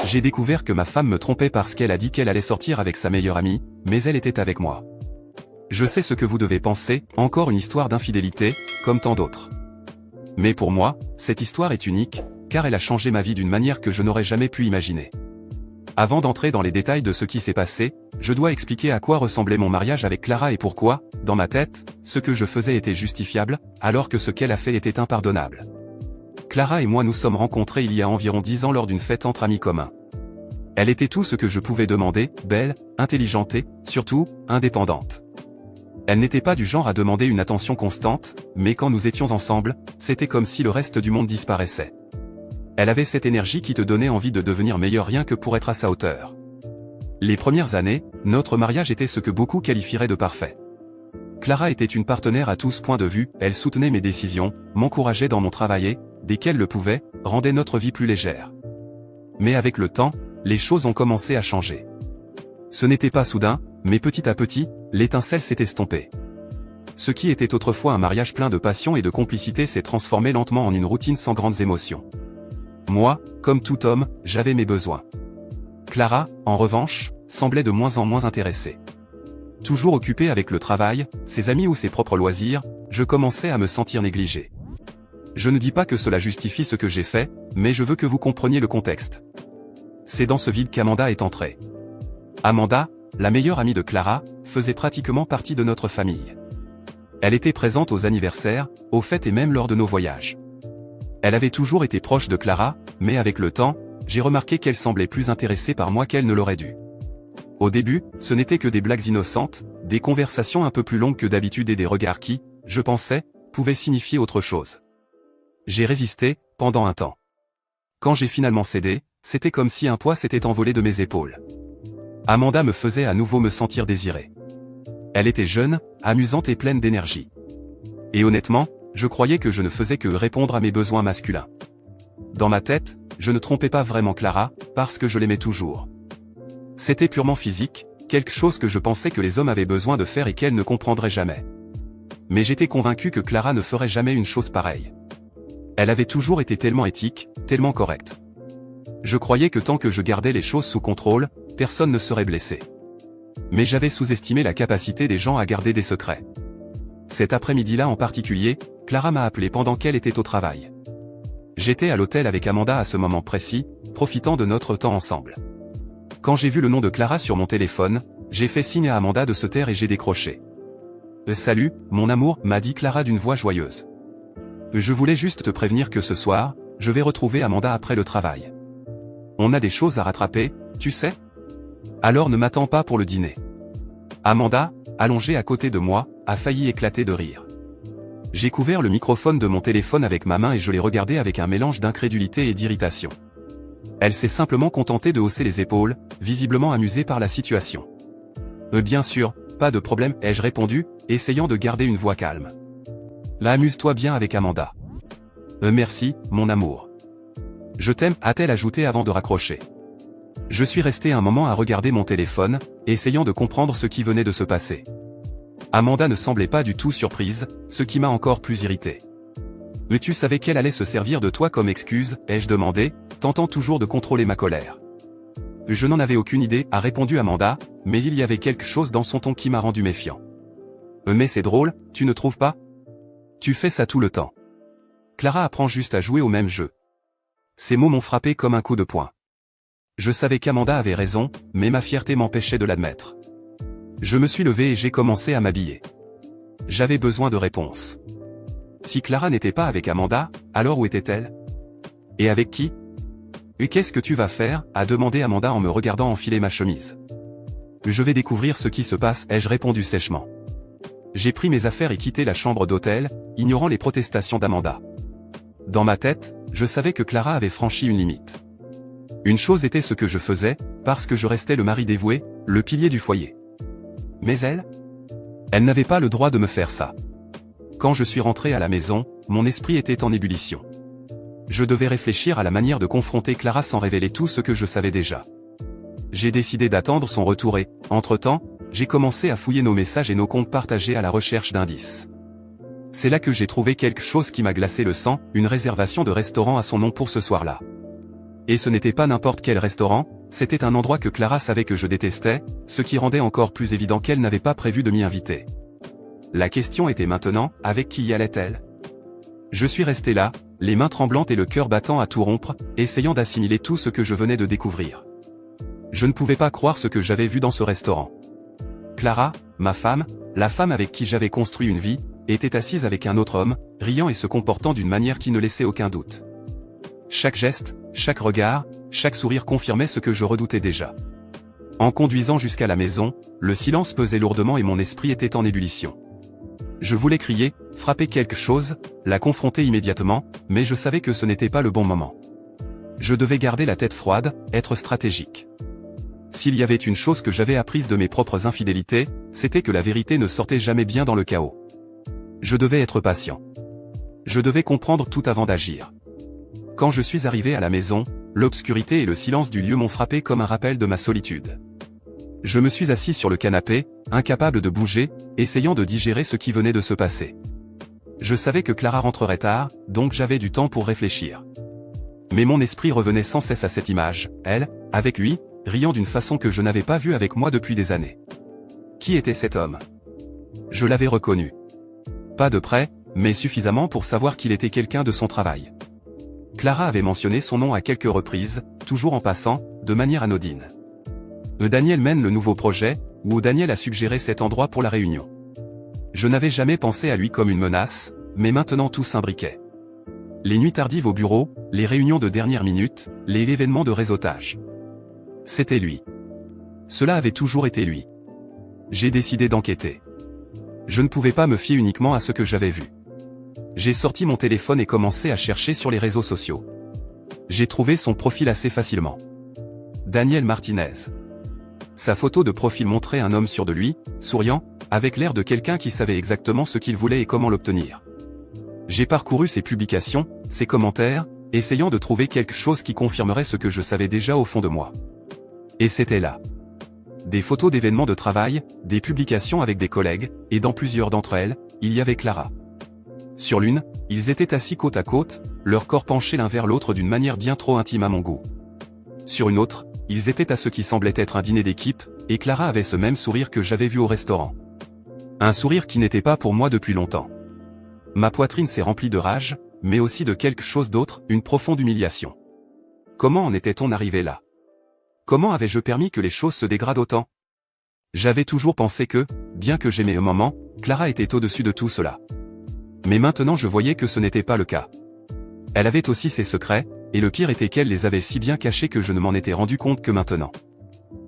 J'ai découvert que ma femme me trompait parce qu'elle a dit qu'elle allait sortir avec sa meilleure amie, mais elle était avec moi. Je sais ce que vous devez penser, encore une histoire d'infidélité, comme tant d'autres. Mais pour moi, cette histoire est unique, car elle a changé ma vie d'une manière que je n'aurais jamais pu imaginer. Avant d'entrer dans les détails de ce qui s'est passé, je dois expliquer à quoi ressemblait mon mariage avec Clara et pourquoi, dans ma tête, ce que je faisais était justifiable, alors que ce qu'elle a fait était impardonnable. Clara et moi nous sommes rencontrés il y a environ 10 ans lors d'une fête entre amis communs. Elle était tout ce que je pouvais demander, belle, intelligente et, surtout, indépendante. Elle n'était pas du genre à demander une attention constante, mais quand nous étions ensemble, c'était comme si le reste du monde disparaissait. Elle avait cette énergie qui te donnait envie de devenir meilleur rien que pour être à sa hauteur. Les premières années, notre mariage était ce que beaucoup qualifieraient de parfait. Clara était une partenaire à tous points de vue, elle soutenait mes décisions, m'encourageait dans mon travail et, dès qu'elle le pouvait, rendait notre vie plus légère. Mais avec le temps, les choses ont commencé à changer. Ce n'était pas soudain, mais petit à petit, l'étincelle s'est estompée. Ce qui était autrefois un mariage plein de passion et de complicité s'est transformé lentement en une routine sans grandes émotions. Moi, comme tout homme, j'avais mes besoins. Clara, en revanche, semblait de moins en moins intéressée. Toujours occupée avec le travail, ses amis ou ses propres loisirs, je commençais à me sentir négligé. Je ne dis pas que cela justifie ce que j'ai fait, mais je veux que vous compreniez le contexte. C'est dans ce vide qu'Amanda est entrée. Amanda, la meilleure amie de Clara, faisait pratiquement partie de notre famille. Elle était présente aux anniversaires, aux fêtes et même lors de nos voyages. Elle avait toujours été proche de Clara, mais avec le temps, j'ai remarqué qu'elle semblait plus intéressée par moi qu'elle ne l'aurait dû. Au début, ce n'était que des blagues innocentes, des conversations un peu plus longues que d'habitude et des regards qui, je pensais, pouvaient signifier autre chose. J'ai résisté, pendant un temps. Quand j'ai finalement cédé, c'était comme si un poids s'était envolé de mes épaules. Amanda me faisait à nouveau me sentir désiré. Elle était jeune, amusante et pleine d'énergie. Et honnêtement, je croyais que je ne faisais que répondre à mes besoins masculins. Dans ma tête, je ne trompais pas vraiment Clara, parce que je l'aimais toujours. C'était purement physique, quelque chose que je pensais que les hommes avaient besoin de faire et qu'elle ne comprendrait jamais. Mais j'étais convaincu que Clara ne ferait jamais une chose pareille. Elle avait toujours été tellement éthique, tellement correcte. Je croyais que tant que je gardais les choses sous contrôle, personne ne serait blessé. Mais j'avais sous-estimé la capacité des gens à garder des secrets. Cet après-midi-là en particulier, Clara m'a appelé pendant qu'elle était au travail. J'étais à l'hôtel avec Amanda à ce moment précis, profitant de notre temps ensemble. Quand j'ai vu le nom de Clara sur mon téléphone, j'ai fait signe à Amanda de se taire et j'ai décroché. « Salut, mon amour » m'a dit Clara d'une voix joyeuse. « Je voulais juste te prévenir que ce soir, je vais retrouver Amanda après le travail. On a des choses à rattraper, tu sais ? Alors ne m'attends pas pour le dîner. » Amanda, allongée à côté de moi, a failli éclater de rire. J'ai couvert le microphone de mon téléphone avec ma main et je l'ai regardée avec un mélange d'incrédulité et d'irritation. Elle s'est simplement contentée de hausser les épaules, visiblement amusée par la situation. « Bien sûr, pas de problème » ai-je répondu, essayant de garder une voix calme. « Là, amuse-toi bien avec Amanda. »« Merci, mon amour. »« Je t'aime » a-t-elle ajouté avant de raccrocher. Je suis resté un moment à regarder mon téléphone, essayant de comprendre ce qui venait de se passer. Amanda ne semblait pas du tout surprise, ce qui m'a encore plus irrité. « Mais tu savais qu'elle allait se servir de toi comme excuse » ai-je demandé, tentant toujours de contrôler ma colère. « Je n'en avais aucune idée » a répondu Amanda, mais il y avait quelque chose dans son ton qui m'a rendu méfiant. « Mais c'est drôle, tu ne trouves pas ? Tu fais ça tout le temps. Clara apprend juste à jouer au même jeu. » Ces mots m'ont frappé comme un coup de poing. Je savais qu'Amanda avait raison, mais ma fierté m'empêchait de l'admettre. Je me suis levé et j'ai commencé à m'habiller. J'avais besoin de réponses. Si Clara n'était pas avec Amanda, alors où était-elle ? Et avec qui ? Et qu'est-ce que tu vas faire ? A demandé Amanda en me regardant enfiler ma chemise. Je vais découvrir ce qui se passe, ai-je répondu sèchement. J'ai pris mes affaires et quitté la chambre d'hôtel, ignorant les protestations d'Amanda. Dans ma tête, je savais que Clara avait franchi une limite. Une chose était ce que je faisais, parce que je restais le mari dévoué, le pilier du foyer. Mais elle n'avait pas le droit de me faire ça. Quand je suis rentré à la maison, mon esprit était en ébullition. Je devais réfléchir à la manière de confronter Clara sans révéler tout ce que je savais déjà. J'ai décidé d'attendre son retour et, entre-temps, j'ai commencé à fouiller nos messages et nos comptes partagés à la recherche d'indices. C'est là que j'ai trouvé quelque chose qui m'a glacé le sang, une réservation de restaurant à son nom pour ce soir-là. Et ce n'était pas n'importe quel restaurant, c'était un endroit que Clara savait que je détestais, ce qui rendait encore plus évident qu'elle n'avait pas prévu de m'y inviter. La question était maintenant, avec qui y allait-elle? Je suis resté là, les mains tremblantes et le cœur battant à tout rompre, essayant d'assimiler tout ce que je venais de découvrir. Je ne pouvais pas croire ce que j'avais vu dans ce restaurant. Clara, ma femme, la femme avec qui j'avais construit une vie, était assise avec un autre homme, riant et se comportant d'une manière qui ne laissait aucun doute. Chaque geste, chaque regard, chaque sourire confirmait ce que je redoutais déjà. En conduisant jusqu'à la maison, le silence pesait lourdement et mon esprit était en ébullition. Je voulais crier, frapper quelque chose, la confronter immédiatement, mais je savais que ce n'était pas le bon moment. Je devais garder la tête froide, être stratégique. S'il y avait une chose que j'avais apprise de mes propres infidélités, c'était que la vérité ne sortait jamais bien dans le chaos. Je devais être patient. Je devais comprendre tout avant d'agir. Quand je suis arrivé à la maison, l'obscurité et le silence du lieu m'ont frappé comme un rappel de ma solitude. Je me suis assis sur le canapé, incapable de bouger, essayant de digérer ce qui venait de se passer. Je savais que Clara rentrerait tard, donc j'avais du temps pour réfléchir. Mais mon esprit revenait sans cesse à cette image, elle, avec lui, riant d'une façon que je n'avais pas vue avec moi depuis des années. Qui était cet homme? Je l'avais reconnu. Pas de près, mais suffisamment pour savoir qu'il était quelqu'un de son travail. Clara avait mentionné son nom à quelques reprises, toujours en passant, de manière anodine. Daniel mène le nouveau projet, ou Daniel a suggéré cet endroit pour la réunion. Je n'avais jamais pensé à lui comme une menace, mais maintenant tout s'imbriquait. Les nuits tardives au bureau, les réunions de dernière minute, les événements de réseautage. C'était lui. Cela avait toujours été lui. J'ai décidé d'enquêter. Je ne pouvais pas me fier uniquement à ce que j'avais vu. J'ai sorti mon téléphone et commencé à chercher sur les réseaux sociaux. J'ai trouvé son profil assez facilement. Daniel Martinez. Sa photo de profil montrait un homme sûr de lui, souriant, avec l'air de quelqu'un qui savait exactement ce qu'il voulait et comment l'obtenir. J'ai parcouru ses publications, ses commentaires, essayant de trouver quelque chose qui confirmerait ce que je savais déjà au fond de moi. Et c'était là. Des photos d'événements de travail, des publications avec des collègues, et dans plusieurs d'entre elles, il y avait Clara. Sur l'une, ils étaient assis côte à côte, leurs corps penchés l'un vers l'autre d'une manière bien trop intime à mon goût. Sur une autre, ils étaient à ce qui semblait être un dîner d'équipe, et Clara avait ce même sourire que j'avais vu au restaurant. Un sourire qui n'était pas pour moi depuis longtemps. Ma poitrine s'est remplie de rage, mais aussi de quelque chose d'autre, une profonde humiliation. Comment en était-on arrivé là? Comment avais-je permis que les choses se dégradent autant? J'avais toujours pensé que, bien que j'aimais un moment, Clara était au-dessus de tout cela. Mais maintenant je voyais que ce n'était pas le cas. Elle avait aussi ses secrets, et le pire était qu'elle les avait si bien cachés que je ne m'en étais rendu compte que maintenant.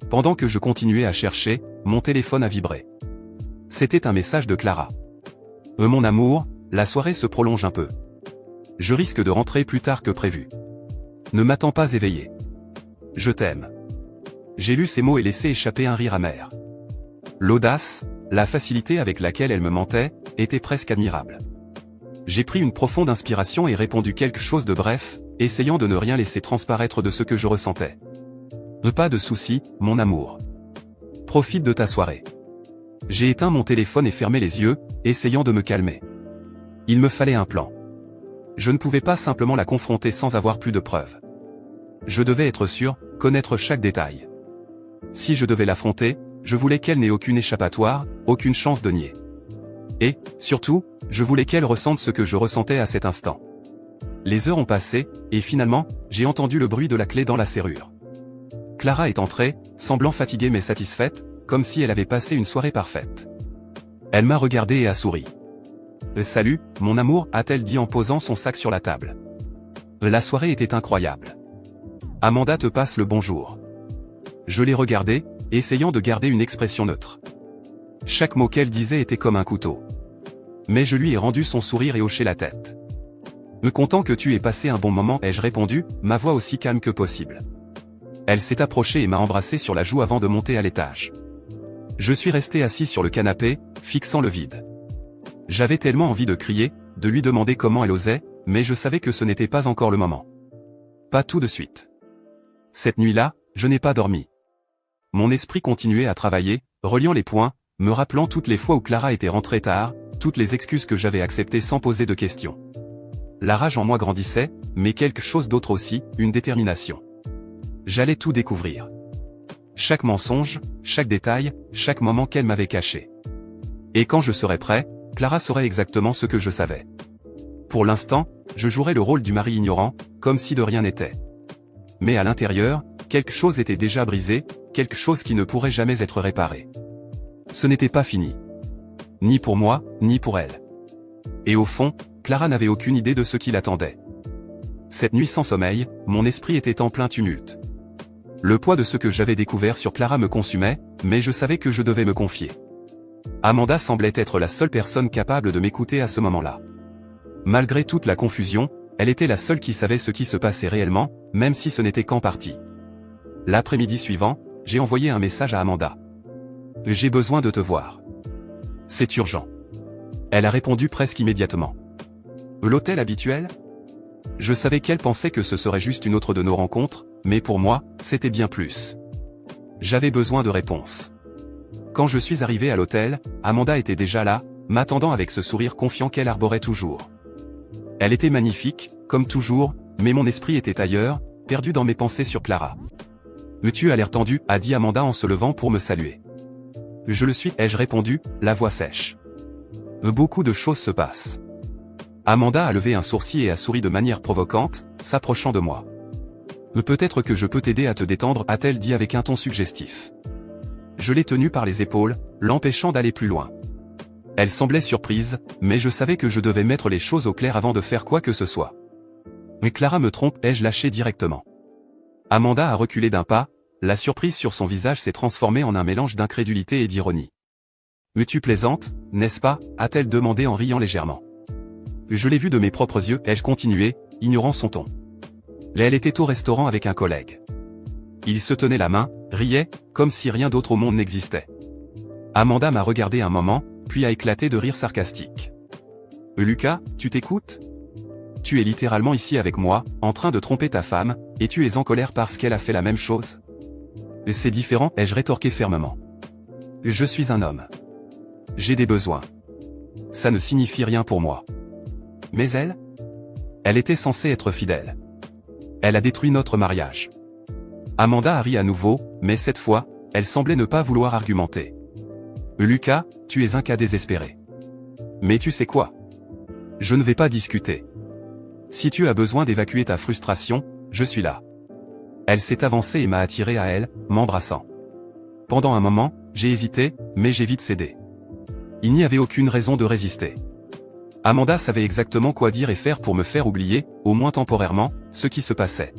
Pendant que je continuais à chercher, mon téléphone a vibré. C'était un message de Clara. Mon amour, la soirée se prolonge un peu. Je risque de rentrer plus tard que prévu. Ne m'attends pas éveillé. Je t'aime. J'ai lu ces mots et laissé échapper un rire amer. L'audace, la facilité avec laquelle elle me mentait, était presque admirable. J'ai pris une profonde inspiration et répondu quelque chose de bref, essayant de ne rien laisser transparaître de ce que je ressentais. Pas de souci, mon amour. Profite de ta soirée. J'ai éteint mon téléphone et fermé les yeux, essayant de me calmer. Il me fallait un plan. Je ne pouvais pas simplement la confronter sans avoir plus de preuves. Je devais être sûr, connaître chaque détail. Si je devais l'affronter, je voulais qu'elle n'ait aucune échappatoire, aucune chance de nier. Et, surtout, je voulais qu'elle ressente ce que je ressentais à cet instant. Les heures ont passé, et finalement, j'ai entendu le bruit de la clé dans la serrure. Clara est entrée, semblant fatiguée mais satisfaite, comme si elle avait passé une soirée parfaite. Elle m'a regardé et a souri. « Salut, mon amour » a-t-elle dit en posant son sac sur la table. La soirée était incroyable. Amanda te passe le bonjour. Je l'ai regardée, essayant de garder une expression neutre. Chaque mot qu'elle disait était comme un couteau. Mais je lui ai rendu son sourire et hoché la tête. Content que tu aies passé un bon moment, ai-je répondu, ma voix aussi calme que possible. Elle s'est approchée et m'a embrassé sur la joue avant de monter à l'étage. Je suis resté assis sur le canapé, fixant le vide. J'avais tellement envie de crier, de lui demander comment elle osait, mais je savais que ce n'était pas encore le moment. Pas tout de suite. Cette nuit-là, je n'ai pas dormi. Mon esprit continuait à travailler, reliant les points, me rappelant toutes les fois où Clara était rentrée tard, toutes les excuses que j'avais acceptées sans poser de questions. La rage en moi grandissait, mais quelque chose d'autre aussi, une détermination. J'allais tout découvrir. Chaque mensonge, chaque détail, chaque moment qu'elle m'avait caché. Et quand je serais prêt, Clara saurait exactement ce que je savais. Pour l'instant, je jouerais le rôle du mari ignorant, comme si de rien n'était. Mais à l'intérieur, quelque chose était déjà brisé, quelque chose qui ne pourrait jamais être réparé. Ce n'était pas fini. Ni pour moi, ni pour elle. Et au fond, Clara n'avait aucune idée de ce qui l'attendait. Cette nuit sans sommeil, mon esprit était en plein tumulte. Le poids de ce que j'avais découvert sur Clara me consumait, mais je savais que je devais me confier. Amanda semblait être la seule personne capable de m'écouter à ce moment-là. Malgré toute la confusion, elle était la seule qui savait ce qui se passait réellement, même si ce n'était qu'en partie. L'après-midi suivant, j'ai envoyé un message à Amanda. « J'ai besoin de te voir. C'est urgent. » Elle a répondu presque immédiatement. « L'hôtel habituel ?» Je savais qu'elle pensait que ce serait juste une autre de nos rencontres, mais pour moi, c'était bien plus. J'avais besoin de réponses. Quand je suis arrivé à l'hôtel, Amanda était déjà là, m'attendant avec ce sourire confiant qu'elle arborait toujours. Elle était magnifique, comme toujours, mais mon esprit était ailleurs, perdu dans mes pensées sur Clara. « Tu as l'air tendu » a dit Amanda en se levant pour me saluer. « Je le suis » ai-je répondu, la voix sèche. « Beaucoup de choses se passent. » Amanda a levé un sourcil et a souri de manière provocante, s'approchant de moi. « Peut-être que je peux t'aider à te détendre » a-t-elle dit avec un ton suggestif. Je l'ai tenue par les épaules, l'empêchant d'aller plus loin. Elle semblait surprise, mais je savais que je devais mettre les choses au clair avant de faire quoi que ce soit. « Mais Clara me trompe » ai-je lâché directement. Amanda a reculé d'un pas, la surprise sur son visage s'est transformée en un mélange d'incrédulité et d'ironie. « Mais tu plaisantes, n'est-ce pas » a-t-elle demandé en riant légèrement. Je l'ai vu de mes propres yeux ai-je continué, ignorant son ton. Elle était au restaurant avec un collègue. Il se tenait la main, riait, comme si rien d'autre au monde n'existait. Amanda m'a regardé un moment, puis a éclaté de rire sarcastique. « Lucas, tu t'écoutes ? Tu es littéralement ici avec moi, en train de tromper ta femme, et tu es en colère parce qu'elle a fait la même chose ? C'est différent, ai-je rétorqué fermement. Je suis un homme. J'ai des besoins. Ça ne signifie rien pour moi. Mais elle ? Elle était censée être fidèle. Elle a détruit notre mariage. » Amanda a ri à nouveau, mais cette fois, elle semblait ne pas vouloir argumenter. « Lucas, tu es un cas désespéré. Mais tu sais quoi ? Je ne vais pas discuter. Si tu as besoin d'évacuer ta frustration, je suis là. » Elle s'est avancée et m'a attiré à elle, m'embrassant. Pendant un moment, j'ai hésité, mais j'ai vite cédé. Il n'y avait aucune raison de résister. Amanda savait exactement quoi dire et faire pour me faire oublier, au moins temporairement, ce qui se passait.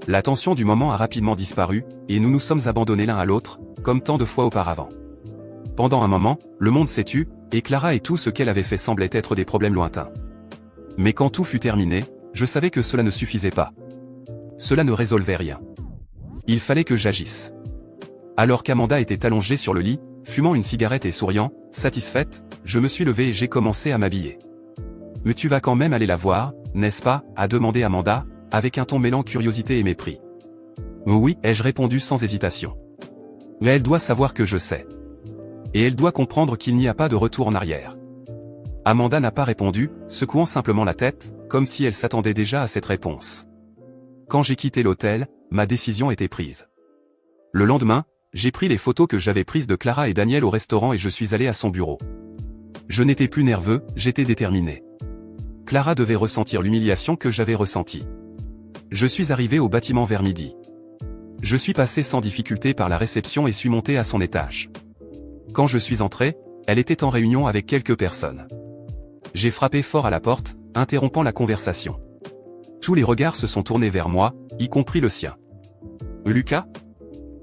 La tension du moment a rapidement disparu, et nous nous sommes abandonnés l'un à l'autre, comme tant de fois auparavant. Pendant un moment, le monde s'est tu, et Clara et tout ce qu'elle avait fait semblait être des problèmes lointains. Mais quand tout fut terminé, je savais que cela ne suffisait pas. Cela ne résolvait rien. Il fallait que j'agisse. Alors qu'Amanda était allongée sur le lit, fumant une cigarette et souriant, satisfaite, je me suis levé et j'ai commencé à m'habiller. « Mais tu vas quand même aller la voir, n'est-ce pas » a demandé Amanda, avec un ton mêlant curiosité et mépris. « Oui » ai-je répondu sans hésitation. « Mais elle doit savoir que je sais. Et elle doit comprendre qu'il n'y a pas de retour en arrière. » Amanda n'a pas répondu, secouant simplement la tête, comme si elle s'attendait déjà à cette réponse. Quand j'ai quitté l'hôtel, ma décision était prise. Le lendemain, j'ai pris les photos que j'avais prises de Clara et Daniel au restaurant et je suis allé à son bureau. Je n'étais plus nerveux, j'étais déterminé. Clara devait ressentir l'humiliation que j'avais ressentie. Je suis arrivé au bâtiment vers midi. Je suis passé sans difficulté par la réception et suis monté à son étage. Quand je suis entré, elle était en réunion avec quelques personnes. J'ai frappé fort à la porte, interrompant la conversation. Tous les regards se sont tournés vers moi, y compris le sien. « Lucas ?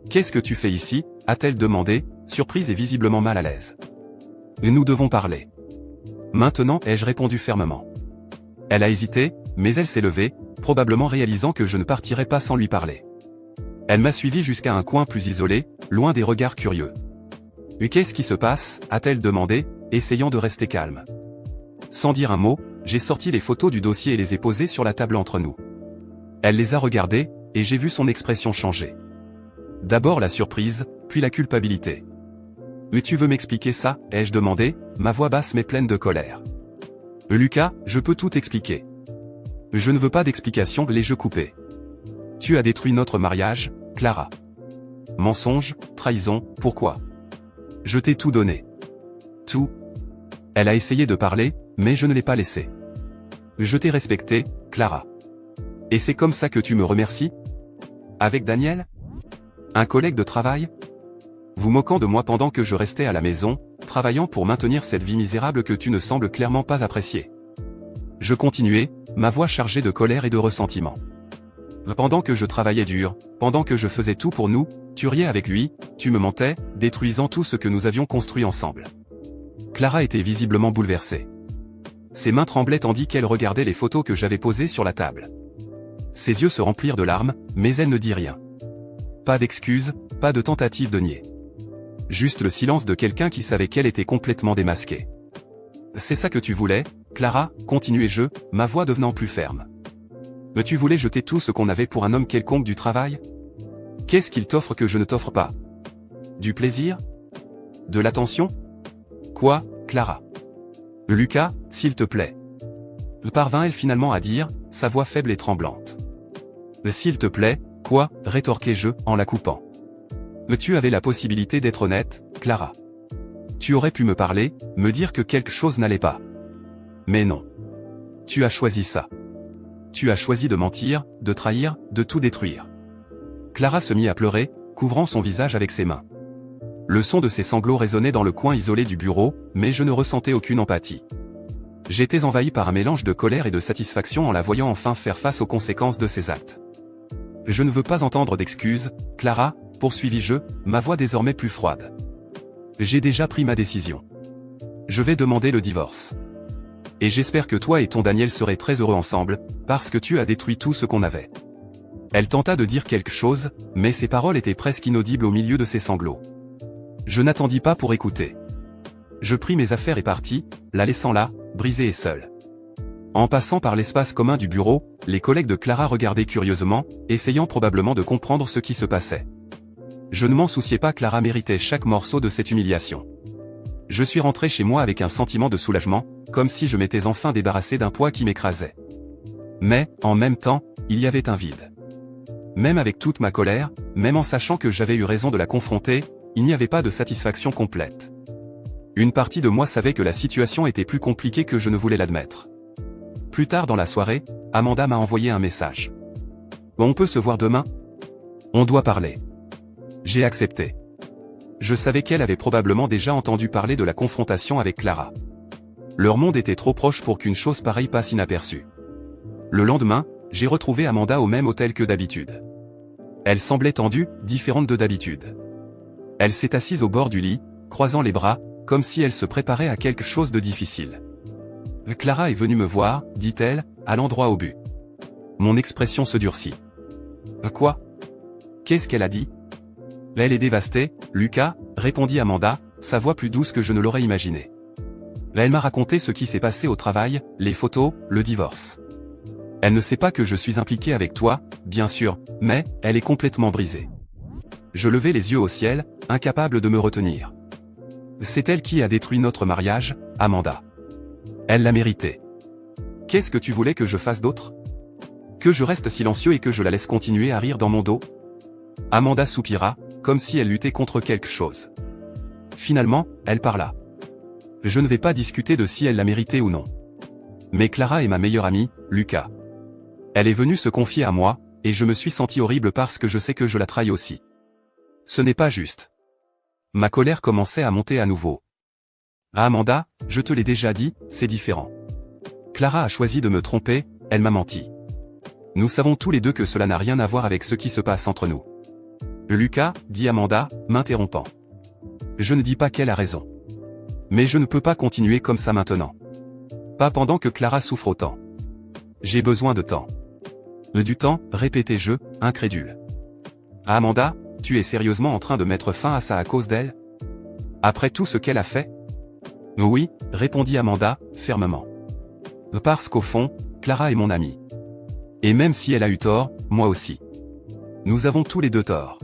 Qu'est-ce que tu fais ici » a-t-elle demandé, surprise et visiblement mal à l'aise. « Nous devons parler. » Maintenant, ai-je répondu fermement. Elle a hésité, mais elle s'est levée, probablement réalisant que je ne partirais pas sans lui parler. Elle m'a suivi jusqu'à un coin plus isolé, loin des regards curieux. « Mais qu'est-ce qui se passe » a-t-elle demandé, essayant de rester calme. Sans dire un mot, j'ai sorti les photos du dossier et les ai posées sur la table entre nous. Elle les a regardées, et j'ai vu son expression changer. D'abord la surprise, puis la culpabilité. « Mais tu veux m'expliquer ça » ai-je demandé, ma voix basse mais pleine de colère. « Lucas, je peux tout expliquer. Je ne veux pas d'explication, les jeux coupés. Tu as détruit notre mariage, Clara. Mensonge, trahison, pourquoi? Je t'ai tout donné. Tout. Elle a essayé de parler, mais je ne l'ai pas laissé. Je t'ai respecté, Clara. Et c'est comme ça que tu me remercies? Avec Daniel? Un collègue de travail? Vous moquant de moi pendant que je restais à la maison, travaillant pour maintenir cette vie misérable que tu ne sembles clairement pas apprécier. Je continuais, ma voix chargée de colère et de ressentiment. Pendant que je travaillais dur, pendant que je faisais tout pour nous, tu riais avec lui, tu me mentais, détruisant tout ce que nous avions construit ensemble. Clara était visiblement bouleversée. Ses mains tremblaient tandis qu'elle regardait les photos que j'avais posées sur la table. Ses yeux se remplirent de larmes, mais elle ne dit rien. Pas d'excuses, pas de tentative de nier. Juste le silence de quelqu'un qui savait qu'elle était complètement démasquée. C'est ça que tu voulais, Clara, continuai-je, ma voix devenant plus ferme. Mais tu voulais jeter tout ce qu'on avait pour un homme quelconque du travail? Qu'est-ce qu'il t'offre que je ne t'offre pas? Du plaisir? De l'attention? Quoi, Clara? Lucas, s'il te plaît. Parvint-elle finalement à dire, sa voix faible et tremblante. S'il te plaît, quoi, rétorquai-je, en la coupant. Tu avais la possibilité d'être honnête, Clara. Tu aurais pu me parler, me dire que quelque chose n'allait pas. Mais non. Tu as choisi ça. Tu as choisi de mentir, de trahir, de tout détruire. Clara se mit à pleurer, couvrant son visage avec ses mains. Le son de ses sanglots résonnait dans le coin isolé du bureau, mais je ne ressentais aucune empathie. J'étais envahi par un mélange de colère et de satisfaction en la voyant enfin faire face aux conséquences de ses actes. Je ne veux pas entendre d'excuses, Clara, poursuivis-je, ma voix désormais plus froide. J'ai déjà pris ma décision. Je vais demander le divorce. Et j'espère que toi et ton Daniel serez très heureux ensemble, parce que tu as détruit tout ce qu'on avait. Elle tenta de dire quelque chose, mais ses paroles étaient presque inaudibles au milieu de ses sanglots. Je n'attendis pas pour écouter. Je pris mes affaires et partis, la laissant là, brisée et seule. En passant par l'espace commun du bureau, les collègues de Clara regardaient curieusement, essayant probablement de comprendre ce qui se passait. Je ne m'en souciais pas, Clara méritait chaque morceau de cette humiliation. Je suis rentré chez moi avec un sentiment de soulagement, comme si je m'étais enfin débarrassé d'un poids qui m'écrasait. Mais, en même temps, il y avait un vide. Même avec toute ma colère, même en sachant que j'avais eu raison de la confronter, il n'y avait pas de satisfaction complète. Une partie de moi savait que la situation était plus compliquée que je ne voulais l'admettre. Plus tard dans la soirée, Amanda m'a envoyé un message. On peut se voir demain? On doit parler. J'ai accepté. Je savais qu'elle avait probablement déjà entendu parler de la confrontation avec Clara. Leur monde était trop proche pour qu'une chose pareille passe inaperçue. Le lendemain, j'ai retrouvé Amanda au même hôtel que d'habitude. Elle semblait tendue, différente de d'habitude. Elle s'est assise au bord du lit, croisant les bras, comme si elle se préparait à quelque chose de difficile. Clara est venue me voir, dit-elle, allant droit au but. Mon expression se durcit. Quoi? Qu'est-ce qu'elle a dit? Elle est dévastée, Lucas, répondit Amanda, sa voix plus douce que je ne l'aurais imaginé. Elle m'a raconté ce qui s'est passé au travail, les photos, le divorce. Elle ne sait pas que je suis impliqué avec toi, bien sûr, mais, elle est complètement brisée. Je levai les yeux au ciel, incapable de me retenir. C'est elle qui a détruit notre mariage, Amanda. Elle l'a mérité. Qu'est-ce que tu voulais que je fasse d'autre? Que je reste silencieux et que je la laisse continuer à rire dans mon dos? Amanda soupira, comme si elle luttait contre quelque chose. Finalement, elle parla. Je ne vais pas discuter de si elle l'a mérité ou non. Mais Clara est ma meilleure amie, Lucas. Elle est venue se confier à moi, et je me suis senti horrible parce que je sais que je la trahis aussi. Ce n'est pas juste. Ma colère commençait à monter à nouveau. Ah Amanda, je te l'ai déjà dit, c'est différent. Clara a choisi de me tromper, elle m'a menti. Nous savons tous les deux que cela n'a rien à voir avec ce qui se passe entre nous. Lucas, dit Amanda, m'interrompant. Je ne dis pas qu'elle a raison. Mais je ne peux pas continuer comme ça maintenant. Pas pendant que Clara souffre autant. J'ai besoin de temps. Du temps, répétai-je, incrédule. Ah Amanda, tu es sérieusement en train de mettre fin à ça à cause d'elle? Après tout ce qu'elle a fait? Oui, répondit Amanda, fermement. Parce qu'au fond, Clara est mon amie. Et même si elle a eu tort, moi aussi. Nous avons tous les deux tort.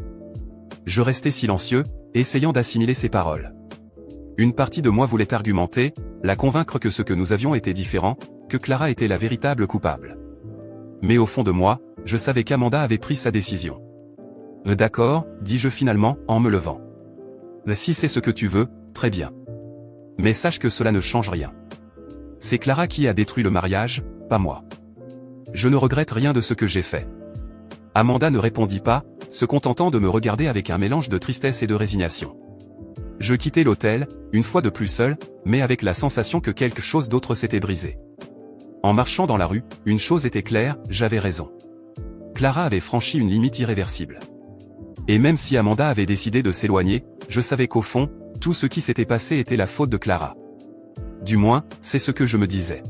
Je restais silencieux, essayant d'assimiler ses paroles. Une partie de moi voulait argumenter, la convaincre que ce que nous avions était différent, que Clara était la véritable coupable. Mais au fond de moi, je savais qu'Amanda avait pris sa décision. D'accord, dis-je finalement, en me levant. Si c'est ce que tu veux, très bien. Mais sache que cela ne change rien. C'est Clara qui a détruit le mariage, pas moi. Je ne regrette rien de ce que j'ai fait. Amanda ne répondit pas, se contentant de me regarder avec un mélange de tristesse et de résignation. Je quittai l'hôtel, une fois de plus seul, mais avec la sensation que quelque chose d'autre s'était brisé. En marchant dans la rue, une chose était claire, j'avais raison. Clara avait franchi une limite irréversible. Et même si Amanda avait décidé de s'éloigner, je savais qu'au fond, tout ce qui s'était passé était la faute de Clara. Du moins, c'est ce que je me disais.